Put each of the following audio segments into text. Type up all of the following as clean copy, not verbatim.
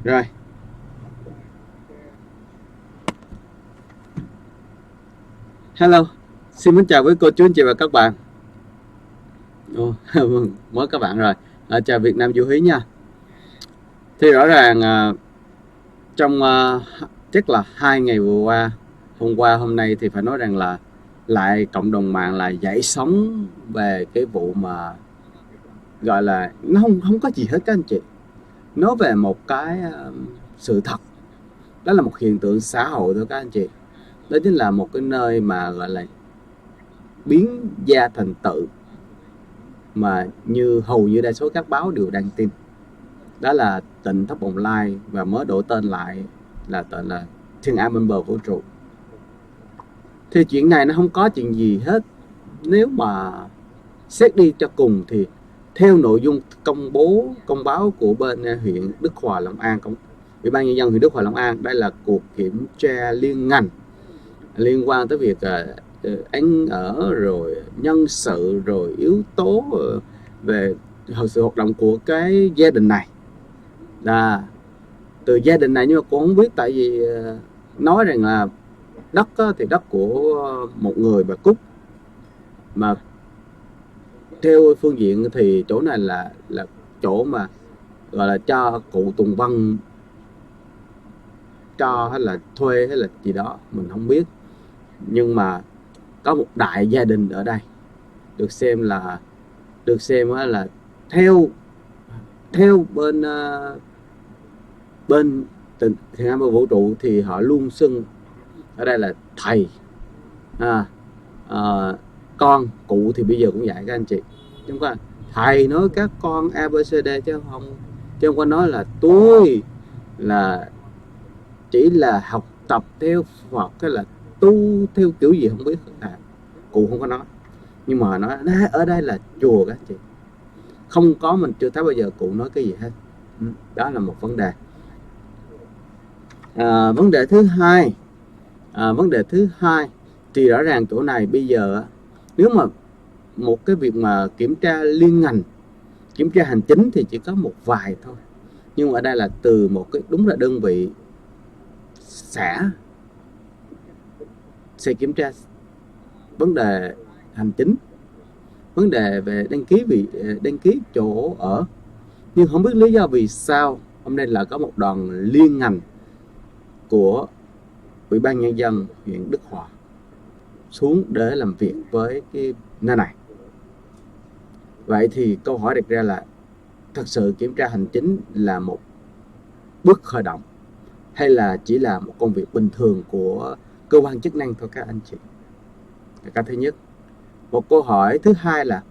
Rồi, hello, xin mến chào với cô chú anh chị và các bạn. Ồ, mừng mới các bạn rồi. Chào Việt Nam Du Hí nha. Thì rõ ràng trong chắc là 2 ngày vừa qua, hôm qua hôm nay thì phải nói rằng là lại cộng đồng mạng lại dậy sóng về cái vụ mà gọi là nó không có gì hết các anh chị. Nói về một cái sự thật, đó là một hiện tượng xã hội thôi các anh chị. Đó chính là một cái nơi mà gọi là biến gia thành tự, mà như hầu như đa số các báo đều đăng tin. Đó là tỉnh Thất Bồng Lai và mới đổi tên lại là tên là Thiên An bên bờ vũ trụ. Thì chuyện này nó không có chuyện gì hết. Nếu mà xét đi cho cùng thì theo nội dung công báo của bên huyện Đức Hòa Long An, Ủy ban nhân dân huyện Đức Hòa Long An, đây là cuộc kiểm tra liên ngành liên quan tới việc ăn ở, rồi nhân sự, rồi yếu tố về sự hoạt động của cái gia đình này. Từ gia đình này, nhưng mà cũng không biết, tại vì nói rằng là đất thì đất của một người bà Cúc, mà theo phương diện thì chỗ này là chỗ mà gọi là cho cụ Tùng Vân cho, hay là thuê, hay là gì đó mình không biết. Nhưng mà có một đại gia đình ở đây, được xem là theo bên Thiền Am Vũ trụ thì họ luôn xưng ở đây là thầy, con cụ thì bây giờ cũng vậy các anh chị. Chúng ta thầy nói các con ABCD, chứ không có nói là tôi là chỉ là học tập theo Phật, hay là tu theo kiểu gì không biết. Cụ không có nói, nhưng mà nói ở đây là chùa các anh chị. Không có, mình chưa thấy bao giờ cụ nói cái gì hết. Đó là một vấn đề. Vấn đề thứ hai thì rõ ràng chỗ này bây giờ, nếu mà một cái việc mà kiểm tra liên ngành, kiểm tra hành chính thì chỉ có một vài thôi. Nhưng ở đây là từ một cái đúng là đơn vị xã sẽ kiểm tra vấn đề hành chính, vấn đề về đăng ký chỗ ở. Nhưng không biết lý do vì sao hôm nay là có một đoàn liên ngành của Ủy ban nhân dân huyện Đức Hòa xuống để làm việc với cái nơi này. Vậy thì câu hỏi đặt ra là thật sự kiểm tra hành chính là một bước khởi động, hay là chỉ là một công việc bình thường của cơ quan chức năng thôi các anh chị? Cái thứ nhất. Một câu hỏi thứ hai là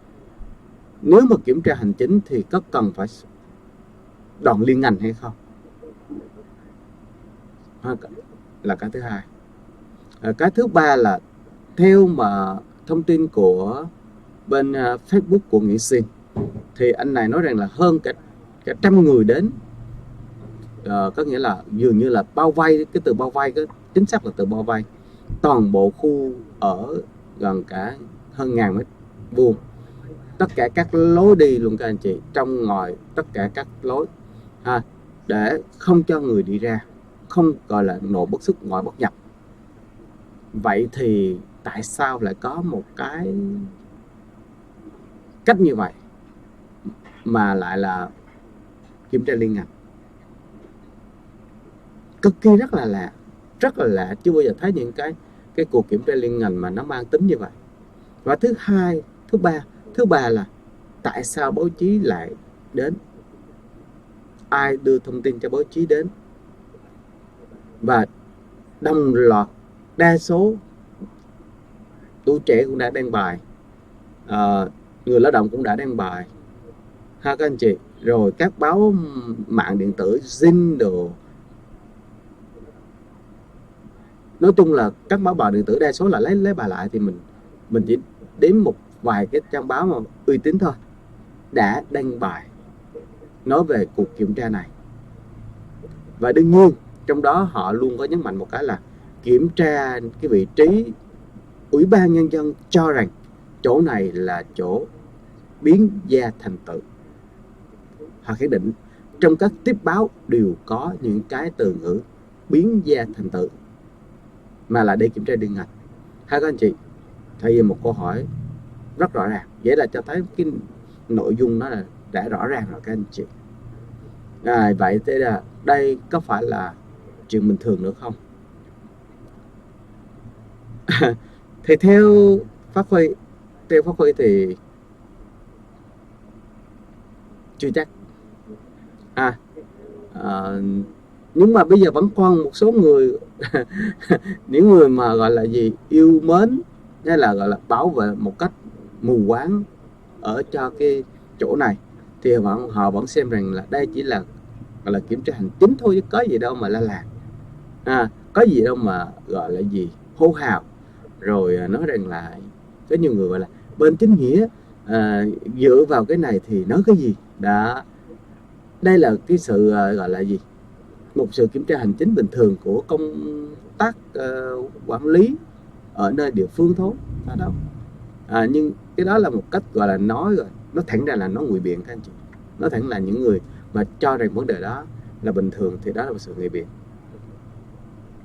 nếu mà kiểm tra hành chính thì có cần phải đoàn liên ngành hay không, là cái thứ hai. Cái thứ ba là theo mà thông tin của bên Facebook của Nguyễn Sinh, thì anh này nói rằng là hơn cả 100 người đến. Có nghĩa là dường như là bao vây, cái từ bao vây, cái chính xác là từ bao vây toàn bộ khu ở gần cả hơn 1000 mét vuông, tất cả các lối đi luôn các anh chị, trong ngoài tất cả các lối, để không cho người đi ra, không gọi là nội bất xuất ngoại bất nhập. Vậy thì tại sao lại có một cái cách như vậy mà lại là kiểm tra liên ngành? Cực kỳ rất là lạ, chưa bao giờ thấy những cái cuộc kiểm tra liên ngành mà nó mang tính như vậy. Và thứ ba là tại sao báo chí lại đến, ai đưa thông tin cho báo chí đến, và đồng loạt đa số tuổi trẻ cũng đã đăng bài, người lao động cũng đã đăng bài, các anh chị, rồi các báo mạng điện tử Zin đồ, nói chung là các báo điện tử đa số là lấy bài lại, thì mình chỉ đếm một vài cái trang báo mà uy tín thôi đã đăng bài nói về cuộc kiểm tra này. Và đương nhiên trong đó họ luôn có nhấn mạnh một cái là kiểm tra cái vị trí Ủy ban nhân dân cho rằng chỗ này là chỗ biến gia thành tự. Họ khẳng định trong các tiếp báo đều có những cái từ ngữ biến gia thành tự mà là để kiểm tra liên ngành. Hai các anh chị, thay vì một câu hỏi rất rõ ràng, vậy là cho thấy cái nội dung nó là đã rõ ràng rồi các anh chị. Vậy thế là đây có phải là chuyện bình thường nữa không? Thì theo Phát Huy thì chưa chắc. Nhưng mà bây giờ vẫn còn một số người những người mà gọi là gì, yêu mến hay là gọi là bảo vệ một cách mù quáng ở cho cái chỗ này, thì họ vẫn xem rằng là đây chỉ là gọi là kiểm tra hành chính thôi, chứ có gì đâu mà la làng, có gì đâu mà gọi là gì hô hào, rồi nói rằng là có nhiều người gọi là bên chính nghĩa dựa vào cái này thì nói cái gì đó. Đây là cái sự gọi là gì, một sự kiểm tra hành chính bình thường của công tác quản lý ở nơi địa phương thôi, đó đâu. Nhưng cái đó là một cách gọi là nói rồi, nó thẳng ra là nó ngụy biện các anh chị. Nó thẳng là những người mà cho rằng vấn đề đó là bình thường thì đó là một sự ngụy biện.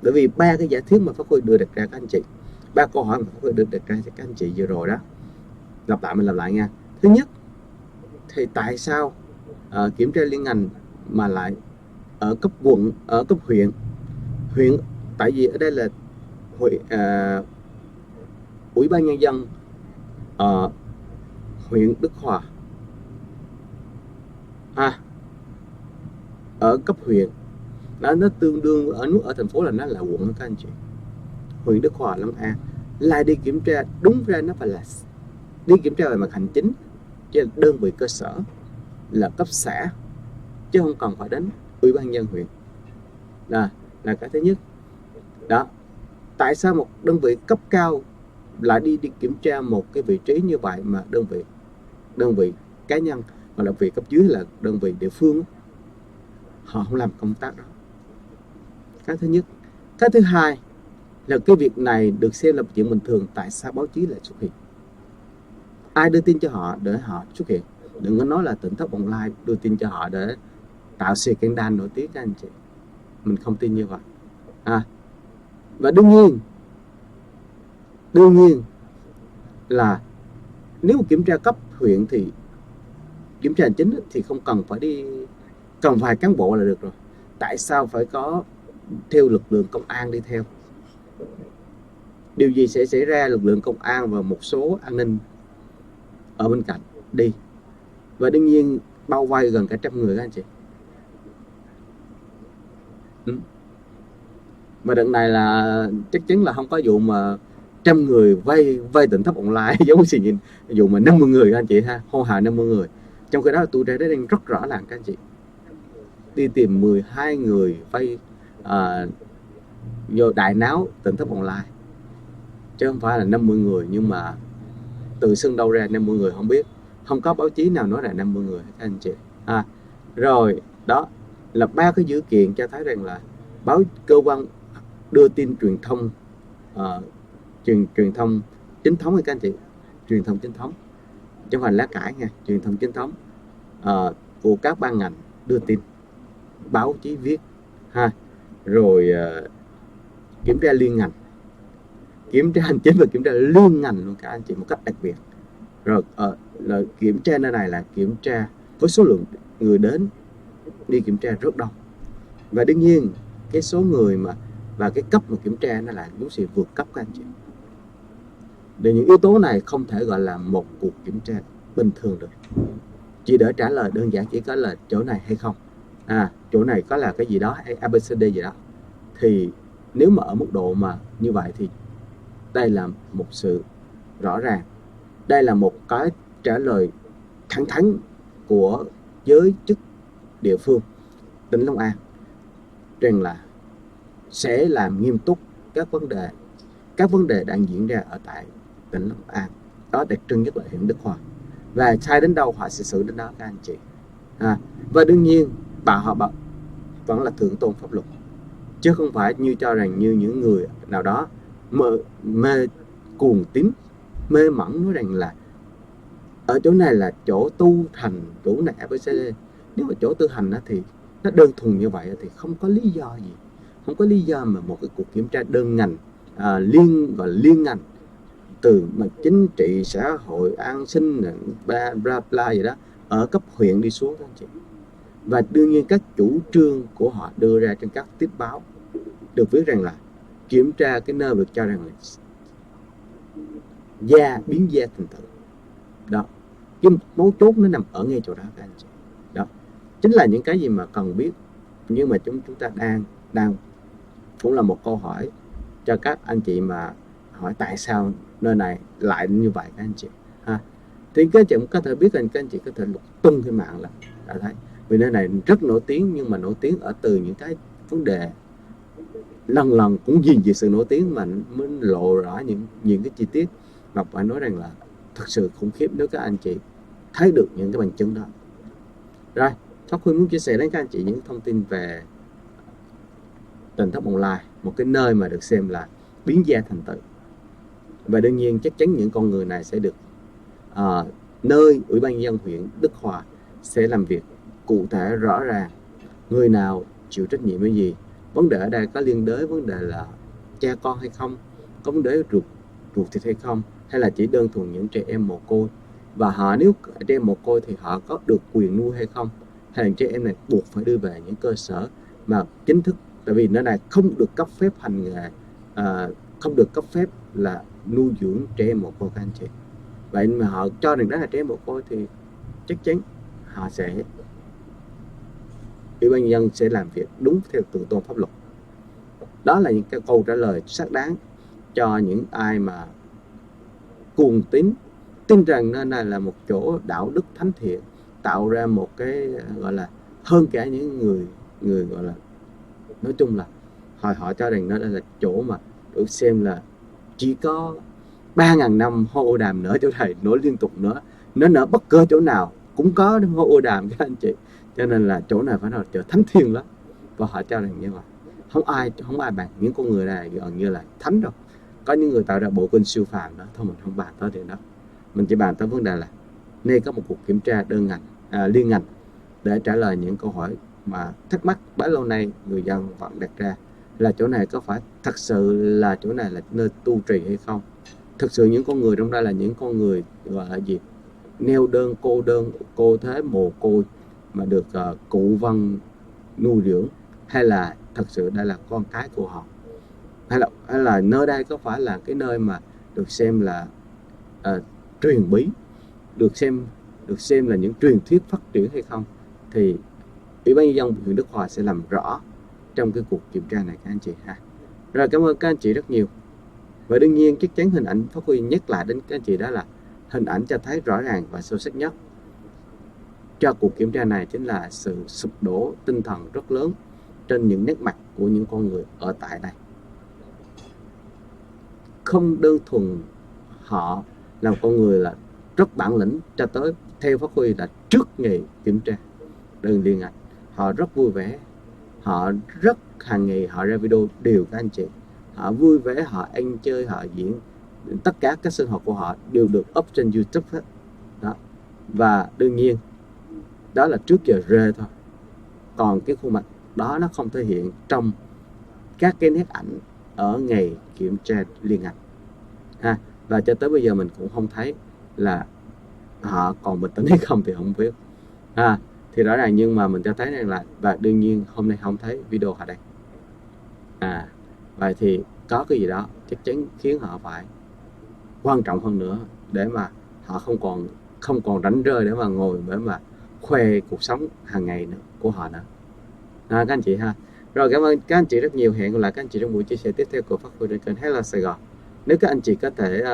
Bởi vì ba cái giả thuyết mà Pháp Huy đưa đặt ra các anh chị, ba câu hỏi mà Pháp Huy đưa đặt ra cho các anh chị vừa rồi đó, mình lặp lại nha. Thứ nhất thì tại sao kiểm tra liên ngành mà lại ở cấp quận, ở cấp huyện, tại vì ở đây là Ủy ban Nhân dân huyện Đức Hòa, ở cấp huyện nó tương đương ở thành phố là nó là quận các anh chị. Huyện Đức Hòa, Long An lại đi kiểm tra, đúng ra nó phải là đi kiểm tra về mặt hành chính, chứ là đơn vị cơ sở là cấp xã, chứ không cần phải đến Ủy ban nhân huyện. Là cái thứ nhất đó. Tại sao một đơn vị cấp cao lại đi kiểm tra một cái vị trí như vậy mà đơn vị cá nhân hoặc là vị cấp dưới là đơn vị địa phương họ không làm công tác đó? Cái thứ nhất. Cái thứ hai là cái việc này được xem là một chuyện bình thường, tại sao báo chí lại xuất hiện? Ai đưa tin cho họ để họ xuất hiện? Đừng có nói là Tỉnh Thất Online đưa tin cho họ để tạo scandal nổi tiếng các anh chị. Mình không tin như vậy. Và đương nhiên là nếu kiểm tra cấp huyện thì kiểm tra hành chính thì không cần phải đi, cần vài cán bộ là được rồi. Tại sao phải có theo lực lượng công an đi theo? Điều gì sẽ xảy ra lực lượng công an và một số an ninh ở bên cạnh đi? Và đương nhiên bao vây gần cả 100 người các anh chị. Mà đợt này là chắc chắn là không có vụ mà 100 người vây Tỉnh Thất Online giống như vụ mà 50 người các anh chị ha, hô hào 50 người. Trong khi đó tôi ra đấy đang rất rõ ràng các anh chị, đi tìm 12 người vây vô đại náo Tỉnh Thất Online, chứ không phải là 50 người. Nhưng mà tự xưng đâu ra 50 người không biết, không có báo chí nào nói là 50 người các anh chị. Rồi đó là ba cái dữ kiện cho thấy rằng là cơ quan đưa tin truyền thông truyền thông chính thống các anh chị, truyền thông chính thống chứ không phải lá cải nha, truyền thông chính thống của các ban ngành đưa tin, báo chí viết rồi kiểm tra liên ngành, kiểm tra hành chính và kiểm tra liên ngành luôn các anh chị một cách đặc biệt. Rồi là kiểm tra nơi này là kiểm tra với số lượng người đến đi kiểm tra rất đông, và đương nhiên cái số người mà và cái cấp mà kiểm tra nó là đúng sự vượt cấp các anh chị. Để những yếu tố này không thể gọi là một cuộc kiểm tra bình thường được. Chỉ để trả lời đơn giản chỉ có là chỗ này hay không, chỗ này có là cái gì đó hay ABCD gì đó, thì nếu mà ở mức độ mà như vậy thì đây là một sự rõ ràng, đây là một cái trả lời thẳng thắn của giới chức địa phương tỉnh Long An rằng là sẽ làm nghiêm túc các vấn đề đang diễn ra ở tại tỉnh Long An. Đó đặc trưng nhất là huyện Đức Hòa, và sai đến đâu họ sẽ xử đến đó các anh chị. Và đương nhiên họ vẫn là thượng tôn pháp luật, chứ không phải như cho rằng như những người nào đó mê cuồng tín, mê mẩn nói rằng là ở chỗ này là chỗ tu thành, chỗ này ABCD. Nếu mà chỗ tư hành á, thì nó đơn thuần như vậy thì không có lý do gì, không có lý do mà một cái cuộc kiểm tra đơn ngành, liên ngành, từ mà chính trị, xã hội, an sinh, bla bla bla gì đó, ở cấp huyện đi xuống các anh chị. Và đương nhiên các chủ trương của họ đưa ra trên các tiếp báo được viết rằng là kiểm tra cái nơi được cho rằng là biến da thành tự. Đó, cái mấu chốt nó nằm ở ngay chỗ đó các anh chị. Đó chính là những cái gì mà cần biết, nhưng mà chúng ta đang cũng là một câu hỏi cho các anh chị mà hỏi tại sao nơi này lại như vậy các anh chị ha. Thì các anh chị cũng có thể biết rằng các anh chị có thể lục tung cái mạng là đã thấy, vì nơi này rất nổi tiếng, nhưng mà nổi tiếng ở từ những cái vấn đề lần lần cũng gìn giữ sự nổi tiếng mà mới lộ rõ những cái chi tiết mà phải nói rằng là thật sự khủng khiếp nếu các anh chị thấy được những cái bằng chứng đó. Rồi, Pháp Huy muốn chia sẻ đến các anh chị những thông tin về Tỉnh Thất Bồng Lai, một cái nơi mà được xem là biến da thành tự. Và đương nhiên chắc chắn những con người này sẽ được nơi Ủy ban nhân dân huyện Đức Hòa sẽ làm việc cụ thể rõ ràng, người nào chịu trách nhiệm cái gì. Vấn đề ở đây có liên đới vấn đề là cha con hay không, có vấn đề ruột thịt hay không, hay là chỉ đơn thuần những trẻ em mồ côi, và họ nếu trẻ em mồ côi thì họ có được quyền nuôi hay không, hay là trẻ em này buộc phải đưa về những cơ sở mà chính thức, tại vì nơi này không được cấp phép hành nghề, không được cấp phép là nuôi dưỡng trẻ em mồ côi các anh chị. Vậy mà họ cho rằng đó là trẻ em mồ côi thì chắc chắn họ sẽ, Ủy ban nhân dân sẽ làm việc đúng theo thượng tôn pháp luật. Đó là những cái câu trả lời xác đáng cho những ai mà cuồng tin rằng nơi này là một chỗ đạo đức thánh thiện, tạo ra một cái gọi là hơn cả những người gọi là, nói chung là họ cho rằng nó là chỗ mà được xem là chỉ có 3.000 năm hoa ô đàm nở chỗ này, nổi liên tục nữa, nó nở bất cứ chỗ nào cũng có hoa ô đàm các anh chị, cho nên là chỗ này phải là chỗ thánh thiêng lắm, và họ cho rằng như vậy. Không ai bàn những con người này gần như là thánh đâu. Có những người tạo ra bộ kinh siêu phàm đó, thôi mình không bàn tới chuyện đó, mình chỉ bàn tới vấn đề là nên có một cuộc kiểm tra đơn ngành, liên ngành để trả lời những câu hỏi mà thắc mắc bấy lâu nay người dân vẫn đặt ra, là chỗ này có phải thật sự là chỗ này là nơi tu trì hay không. Thực sự những con người trong đây là những con người gọi là gì, neo đơn, cô thế mồ côi mà được cụ Vân nuôi dưỡng, hay là thật sự đây là con cái của họ, hay là nơi đây có phải là cái nơi mà được xem là truyền bí, được xem là những truyền thuyết phát triển hay không. Thì Ủy ban nhân dân huyện Đức Hòa sẽ làm rõ trong cái cuộc kiểm tra này các anh chị ha. Rồi, cảm ơn các anh chị rất nhiều. Và đương nhiên chắc chắn hình ảnh Pháp Huy nhắc lại đến các anh chị, đó là hình ảnh cho thấy rõ ràng và sâu sắc nhất cho cuộc kiểm tra này chính là sự sụp đổ tinh thần rất lớn trên những nét mặt của những con người ở tại đây. Không đơn thuần họ là một con người là rất bản lĩnh, cho tới theo Pháp Huy là trước ngày kiểm tra đơn liên ngành họ rất vui vẻ, họ rất hàng ngày họ ra video đều các anh chị, họ vui vẻ, họ ăn chơi, họ diễn, tất cả các sinh hoạt của họ đều được up trên YouTube hết đó. Và đương nhiên đó là trước giờ rê thôi, còn cái khuôn mặt đó nó không thể hiện trong các cái nét ảnh ở ngày kiểm tra liên ngành ha. Và cho tới bây giờ mình cũng không thấy là họ còn bình tĩnh hay không thì không biết ha. Thì rõ ràng, nhưng mà mình cho thấy rằng là, và đương nhiên hôm nay không thấy video họ đây vậy thì có cái gì đó chắc chắn khiến họ phải quan trọng hơn nữa, để mà họ không còn rảnh rơi để mà ngồi để mà khoe cuộc sống hàng ngày nữa của họ nữa các anh chị ha. Rồi, cảm ơn các anh chị rất nhiều. Hẹn gặp lại các anh chị trong buổi chia sẻ tiếp theo của Pháp Huy trên kênh Hello Sài Gòn. Nếu các anh chị có thể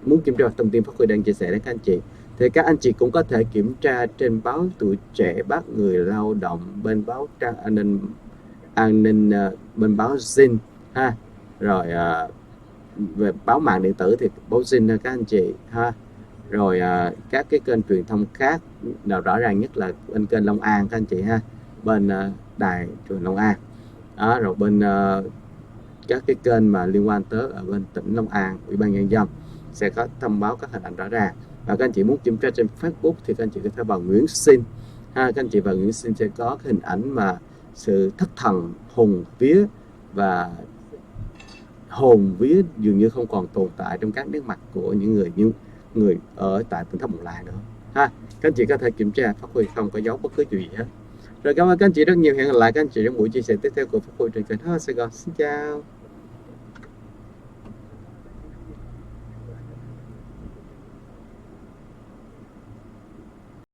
muốn kiểm tra thông tin Pháp Huy đang chia sẻ đến các anh chị, thì các anh chị cũng có thể kiểm tra trên báo Tuổi Trẻ, báo Người Lao Động, bên báo Trang An ninh bên báo Zin ha. Rồi về báo mạng điện tử thì báo Zin các anh chị ha. Rồi các cái kênh truyền thông khác, nào rõ ràng nhất là bên kênh Long An các anh chị ha, bên đài truyền Long An đó, rồi bên các cái kênh mà liên quan tới ở bên tỉnh Long An, Ủy ban nhân dân sẽ có thông báo các hình ảnh rõ ràng. Và các anh chị muốn kiểm tra trên Facebook thì các anh chị có thể vào Nguyễn Sinh ha. Các anh chị và Nguyễn Sinh sẽ có cái hình ảnh mà sự thất thần, hồn vía và hồn vía dường như không còn tồn tại trong các nét mặt của những người ở tại tỉnh Thất Bồng Lai nữa ha. Các anh chị có thể kiểm tra Pháp Huy không có giấu bất cứ chuyện gì hết. Rồi cảm ơn các anh chị rất nhiều. Hẹn gặp lại các anh chị trong buổi chia sẻ tiếp theo của Pháp Huy trên kênh Sài Gòn. Xin chào.